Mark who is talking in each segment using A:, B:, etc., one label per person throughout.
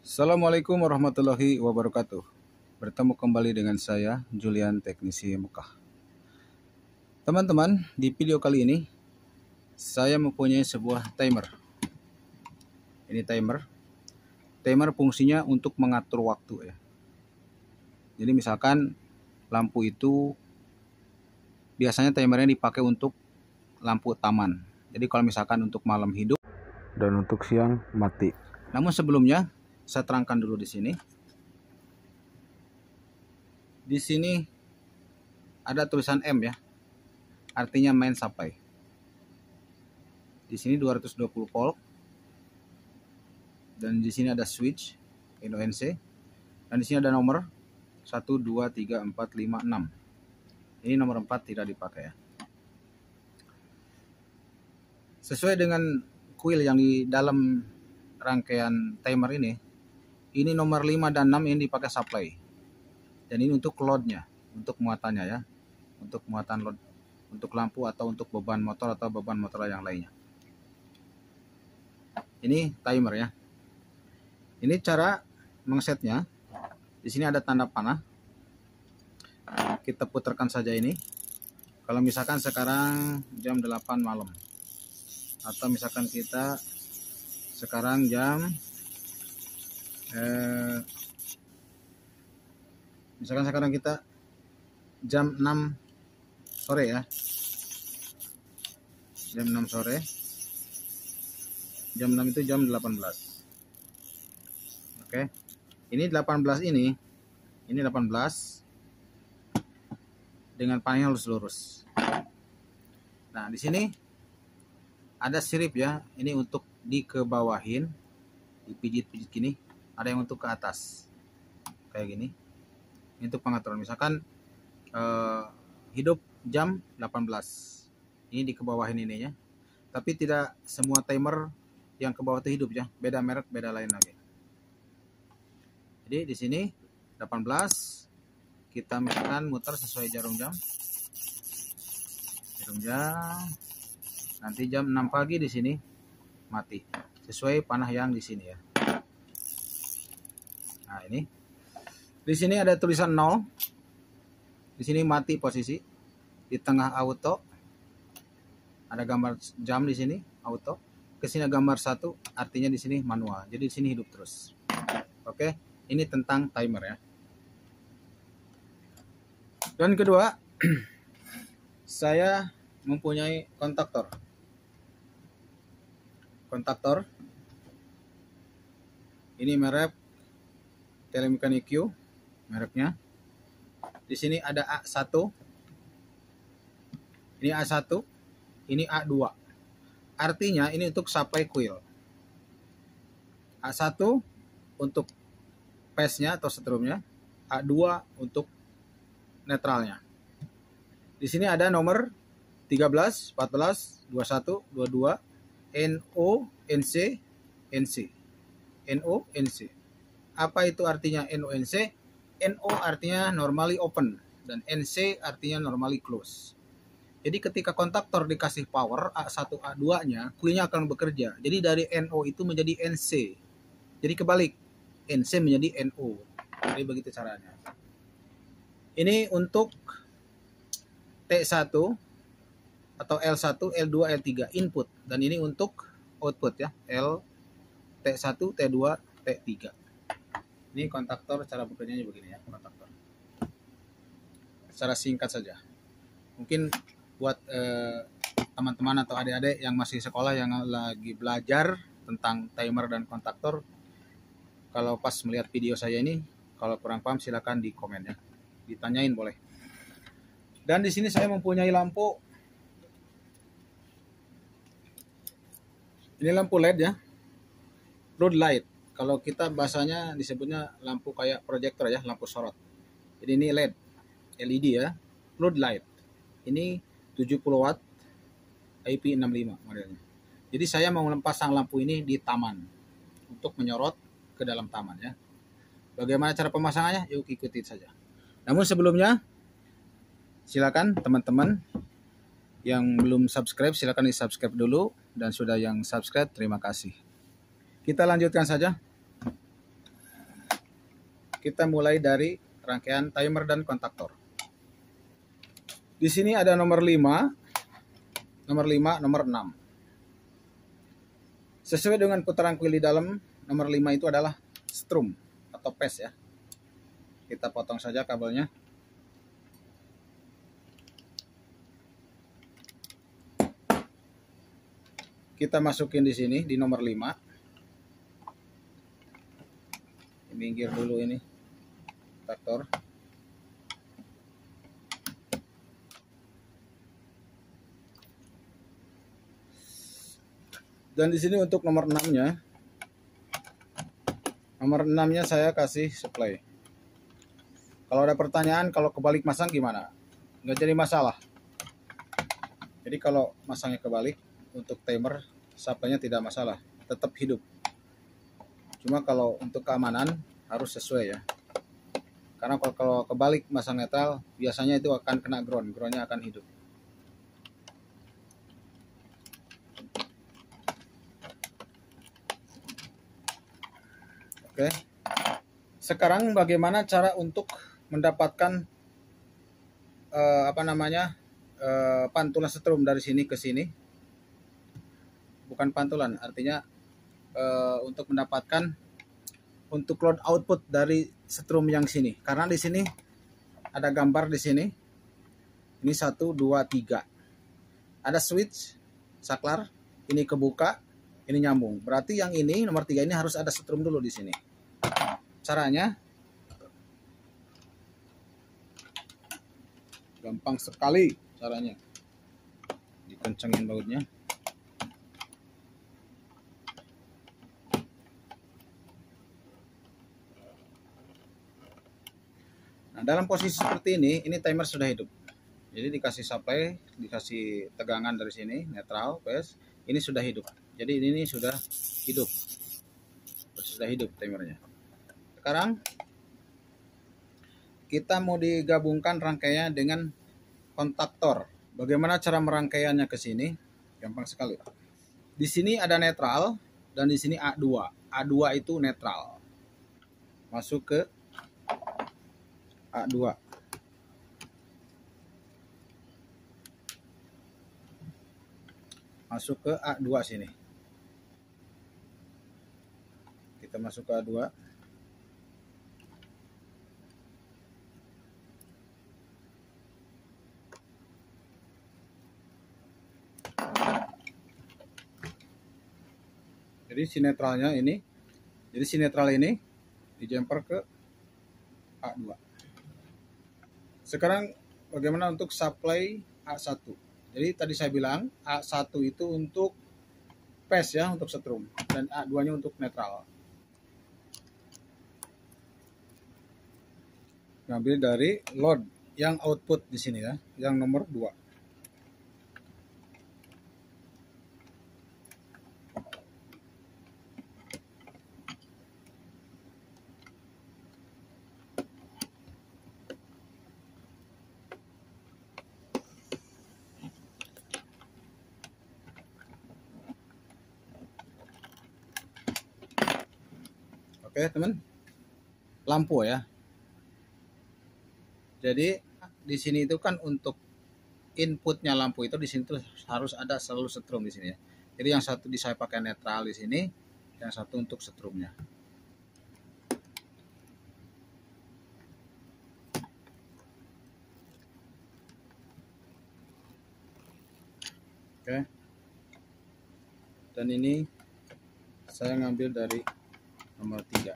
A: Assalamualaikum warahmatullahi wabarakatuh. Bertemu kembali dengan saya, Julian Teknisi Mekah. Teman-teman, di video kali ini saya mempunyai sebuah timer. Ini timer. Timer fungsinya untuk mengatur waktu ya. Jadi misalkan lampu itu biasanya timernya dipakai untuk lampu taman. Jadi kalau misalkan untuk malam hidup dan untuk siang mati. Namun sebelumnya saya terangkan dulu di sini. Di sini ada tulisan M ya. Artinya main supply. Di sini 220 volt. Dan di sini ada switch NONC. Dan di sini ada nomor 1 2 3 4 5 6. Ini nomor 4 tidak dipakai ya. Sesuai dengan kuil yang di dalam rangkaian timer ini nomor 5 dan 6 ini dipakai supply. Dan ini untuk loadnya, untuk muatannya ya. Untuk muatan load, untuk lampu atau untuk beban motor atau beban motor yang lainnya. Ini timer ya. Ini cara mengsetnya. Di sini ada tanda panah. Kita putarkan saja ini. Kalau misalkan sekarang jam 8 malam. Atau misalkan kita sekarang jam misalkan sekarang kita jam 6 sore ya. Jam 6 sore. Jam 6 itu jam 18. Oke. Ini 18 ini 18 dengan panahnya lurus-lurus. Nah, di sini ada sirip ya. Ini untuk dikebawahin, dipijit-pijit gini. Ada yang untuk ke atas. Kayak gini. Ini untuk pengaturan. Misalkan hidup jam 18. Ini dikebawahin ininya. Tapi tidak semua timer yang ke bawah itu hidup ya. Beda merek, beda lain lagi. Jadi di sini 18 kita misalkan muter sesuai jarum jam. Jarum jam. Nanti jam 6 pagi di sini mati. Sesuai panah yang di sini ya. Nah, ini. Di sini ada tulisan 0. Di sini mati posisi. Di tengah auto. Ada gambar jam di sini auto. Ke sini gambar 1, artinya di sini manual. Jadi di sini hidup terus. Oke, ini tentang timer ya. Dan kedua, saya mempunyai kontaktor. Kontaktor. Ini merek Telemecanique Q, mereknya. Di sini ada A1. Ini A1, ini A2. Artinya ini untuk supply coil. A1 untuk phase-nya atau setrumnya, A2 untuk netralnya. Di sini ada nomor 13, 14, 21, 22, NO, NC, NC. NO, NC. Apa itu artinya NO, NC? NO artinya normally open dan NC artinya normally close. Jadi ketika kontaktor dikasih power A1, A2-nya, kuilnya akan bekerja. Jadi dari NO itu menjadi NC. Jadi kebalik. NC menjadi NO. Jadi begitu caranya. Ini untuk T1 atau L1, L2, L3 input. Dan ini untuk output ya. L, T1, T2, T3. Ini kontaktor cara bekerjanya begini ya. Kontaktor. Secara singkat saja. Mungkin buat teman-teman atau adik-adik yang masih sekolah yang lagi belajar tentang timer dan kontaktor, kalau pas melihat video saya ini, kalau kurang paham silakan di komen ya, ditanyain boleh. Dan di sini saya mempunyai lampu, ini lampu LED ya, flood light. Kalau kita bahasanya disebutnya lampu kayak proyektor ya, lampu sorot. Jadi ini LED, LED ya, flood light. Ini 70 watt IP65 modelnya. Jadi saya mau pasang lampu ini di taman untuk menyorot ke dalam taman ya. Bagaimana cara pemasangannya? Yuk ikuti saja. Namun sebelumnya silakan teman-teman yang belum subscribe silakan di-subscribe dulu, dan sudah yang subscribe terima kasih. Kita lanjutkan saja. Kita mulai dari rangkaian timer dan kontaktor. Di sini ada nomor 5, nomor 6. Sesuai dengan putaran kuil di dalam, nomor 5 itu adalah strum atau phase ya. Kita potong saja kabelnya. Kita masukin di sini di nomor 5. Minggir dulu ini kontaktor. Dan di sini untuk nomor 6-nya. Nomor 6-nya saya kasih supply. Kalau ada pertanyaan kalau kebalik masang gimana? Nggak jadi masalah. Jadi kalau masangnya kebalik untuk timer supply-nya tidak masalah, tetap hidup. Cuma kalau untuk keamanan harus sesuai ya. Karena kalau kebalik masang netral biasanya itu akan kena ground, groundnya akan hidup. Oke. Sekarang bagaimana cara untuk mendapatkan pantulan setrum dari sini ke sini? Bukan pantulan, artinya untuk mendapatkan untuk load output dari setrum yang sini. Karena di sini ada gambar di sini. Ini 1 2 3. Ada switch saklar, ini kebuka, ini nyambung. Berarti yang ini nomor 3 ini harus ada setrum dulu di sini. Caranya gampang sekali caranya. Dikencengin bautnya. Nah, dalam posisi seperti ini timer sudah hidup. Jadi dikasih supply, dikasih tegangan dari sini, netral, phase, ini sudah hidup. Jadi ini sudah hidup. Sudah hidup timernya. Sekarang kita mau digabungkan rangkaiannya dengan kontaktor. Bagaimana cara merangkaiannya ke sini? Gampang sekali. Di sini ada netral dan di sini A2. A2 itu netral. Masuk ke A2. Masuk ke A2 sini. Kita masuk ke A2. Jadi si netralnya ini, jadi si netral ini dijumper ke A2. Sekarang bagaimana untuk supply A1? Jadi tadi saya bilang A1 itu untuk phase ya, untuk setrum, dan A2-nya untuk netral. Ngambil dari load yang output di sini ya, yang nomor 2. Oke, teman. Lampu ya. Jadi di sini itu kan untuk inputnya lampu itu di sini tuh harus ada selalu setrum di sini ya. Jadi yang satu saya pakai netral di sini, yang satu untuk setrumnya. Oke. Dan ini saya ngambil dari nomor 3.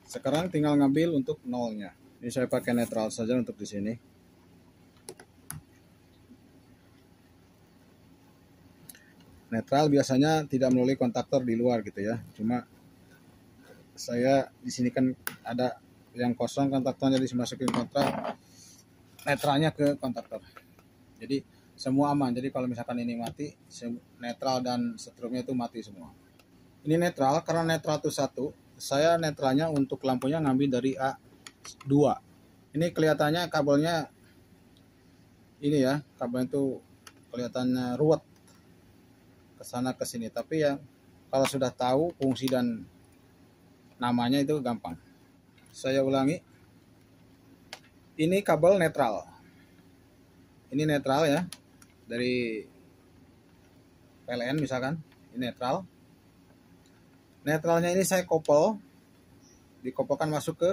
A: Sekarang tinggal ngambil untuk nolnya. Ini saya pakai netral saja untuk di sini. Netral biasanya tidak melalui kontaktor di luar gitu ya. Cuma saya di sini kan ada yang kosong kontaktornya, dimasukin kontak, netralnya ke kontaktor. Jadi semua aman. Jadi kalau misalkan ini mati, netral dan setrumnya itu mati semua. Ini netral, karena netral itu 1, saya netralnya untuk lampunya ngambil dari A2. Ini kelihatannya kabelnya ini ya, kabelnya itu kelihatannya ruwet ke sana ke sini, tapi ya kalau sudah tahu fungsi dan namanya itu gampang. Saya ulangi. Ini kabel netral. Ini netral ya. Dari PLN misalkan. Ini netral. Netralnya ini saya kopel. Dikopelkan masuk ke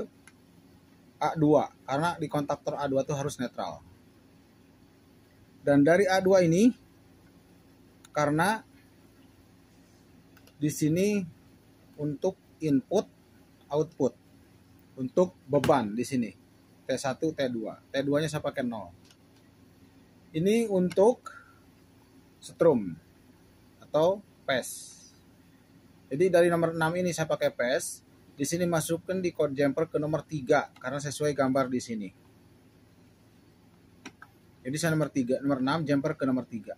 A: A2. Karena di kontaktor A2 itu harus netral. Dan dari A2 ini, karena di sini untuk input, output, untuk beban di sini T1, T2. T2-nya saya pakai 0. Ini untuk strum atau phase. Jadi dari nomor 6 ini saya pakai phase. Di sini masukkan di code jumper ke nomor 3 karena sesuai gambar di sini. Jadi saya nomor 3, nomor 6 jumper ke nomor 3.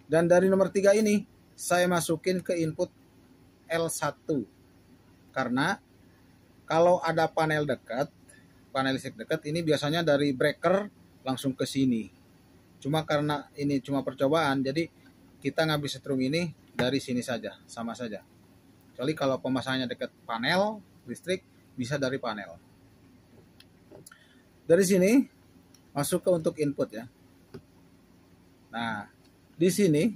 A: Dan dari nomor 3 ini saya masukin ke input L1. Karena kalau ada panel dekat, panel listrik dekat, ini biasanya dari breaker langsung ke sini. Cuma karena ini cuma percobaan, jadi kita ngambil setrum ini dari sini saja, sama saja. Kecuali kalau pemasangannya dekat panel listrik, bisa dari panel. Dari sini masuk ke untuk input ya. Nah, di sini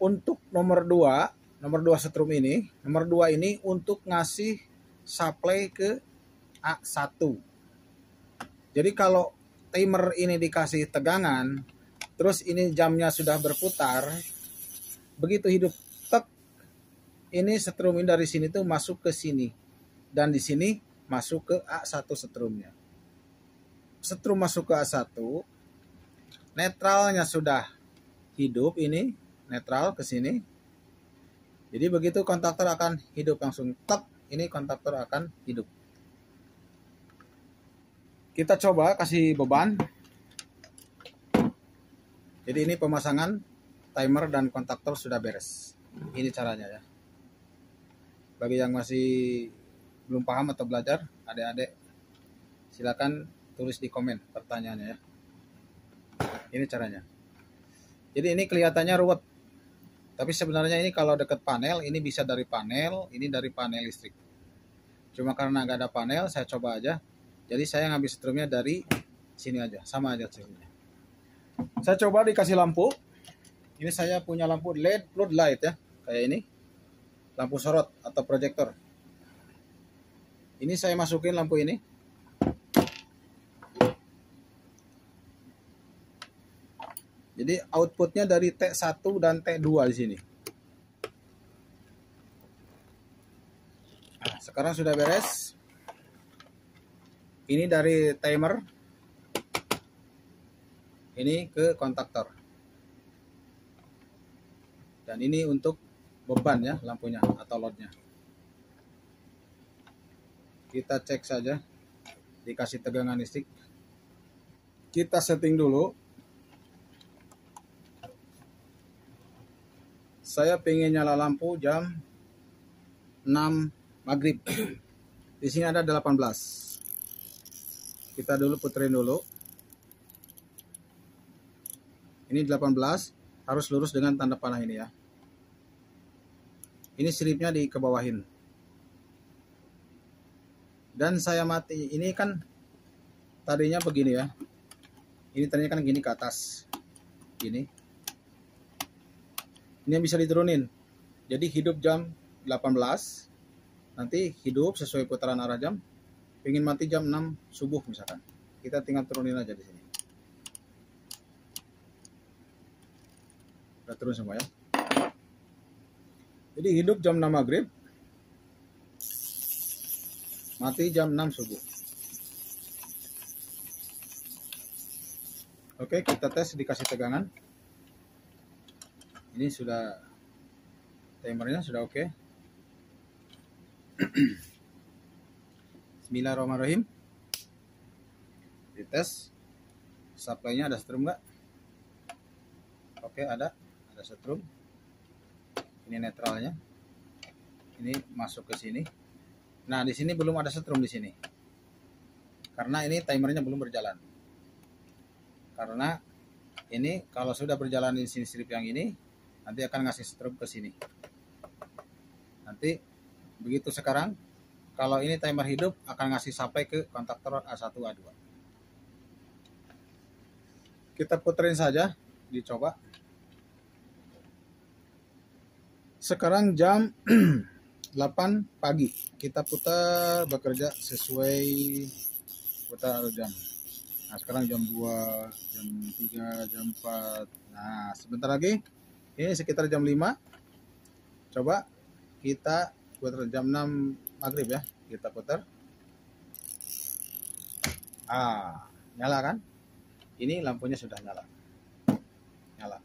A: untuk nomor 2 setrum ini, nomor 2 ini untuk ngasih supply ke A1. Jadi kalau timer ini dikasih tegangan, terus ini jamnya sudah berputar, begitu hidup tek, ini setrum ini dari sini tuh masuk ke sini. Dan di sini masuk ke A1 setrumnya. Setrum masuk ke A1, netralnya sudah hidup ini, netral ke sini. Jadi begitu kontaktor akan hidup langsung tek, ini kontaktor akan hidup. Kita coba kasih beban. Jadi ini pemasangan timer dan kontaktor sudah beres. Ini caranya ya. Bagi yang masih belum paham atau belajar, adik-adik silakan tulis di komen pertanyaannya ya. Ini caranya. Jadi ini kelihatannya ruwet. Tapi sebenarnya ini kalau dekat panel, ini bisa dari panel, ini dari panel listrik. Cuma karena nggak ada panel, saya coba aja. Jadi saya ngambil setrumnya dari sini aja, sama aja setrumnya. Saya coba dikasih lampu. Ini saya punya lampu LED floodlight ya, kayak ini. Lampu sorot atau proyektor. Ini saya masukin lampu ini. Jadi outputnya dari T1 dan T2 di sini. Nah, sekarang sudah beres. Ini dari timer. Ini ke kontaktor. Dan ini untuk beban ya lampunya atau loadnya. Kita cek saja. Dikasih tegangan listrik. Kita setting dulu. Saya pengen nyala lampu jam 6 maghrib. Di sini ada 18. Kita dulu puterin dulu. Ini 18 harus lurus dengan tanda panah ini ya. Ini slipnya dikebawahin. Dan saya mati. Ini kan tadinya begini ya. Ini tadinya kan gini ke atas. Gini. Ini yang bisa diturunin. Jadi hidup jam 18. Nanti hidup sesuai putaran arah jam. Pengen mati jam 6 subuh misalkan. Kita tinggal turunin aja di sini. Udah turun semua ya. Jadi hidup jam 6 maghrib. Mati jam 6 subuh. Oke, kita tes dikasih tegangan. Ini sudah timernya sudah oke. Bismillahirrahmanirrahim. Dites supply-nya ada setrum nggak? Oke, ada setrum. Ini netralnya. Ini masuk ke sini. Nah, di sini belum ada setrum di sini. Karena ini timernya belum berjalan. Karena ini kalau sudah berjalan di sini strip yang ini, nanti akan ngasih setrum ke sini. Nanti Begitu sekarang, kalau ini timer hidup akan ngasih sampai ke kontaktor A1 A2. Kita puterin saja, dicoba. Sekarang jam 8 pagi. Kita putar, bekerja sesuai putar jam. Nah, sekarang jam 2, jam 3, jam 4. Nah, sebentar lagi. Ini sekitar jam 5. Coba kita putar jam 6 maghrib ya. Kita putar. Nyala kan? Ini lampunya sudah nyala. Nyala.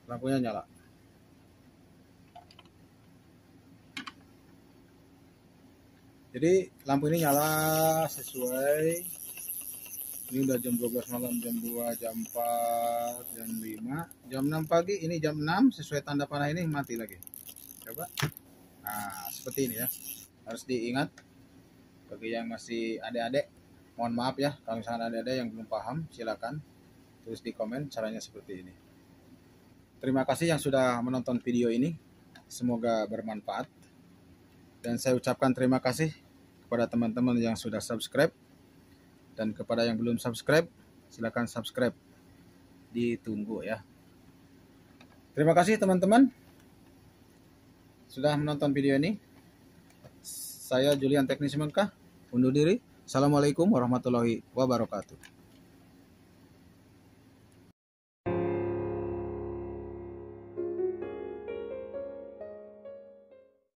A: Lampunya nyala. Jadi lampu ini nyala sesuai. Ini udah jam 12 malam, jam 2, jam 4, jam 5, jam 6 pagi. Ini jam 6 sesuai tanda panah ini mati lagi. Coba. Nah, seperti ini ya. Harus diingat bagi yang masih adik-adik. Mohon maaf ya kalau misalnya ada yang belum paham, silakan tulis di komen caranya seperti ini. Terima kasih yang sudah menonton video ini. Semoga bermanfaat. Dan saya ucapkan terima kasih kepada teman-teman yang sudah subscribe. Dan kepada yang belum subscribe, silakan subscribe. Ditunggu ya. Terima kasih teman-teman sudah menonton video ini. Saya Julian Teknisi Mekah undur diri. Assalamualaikum warahmatullahi wabarakatuh.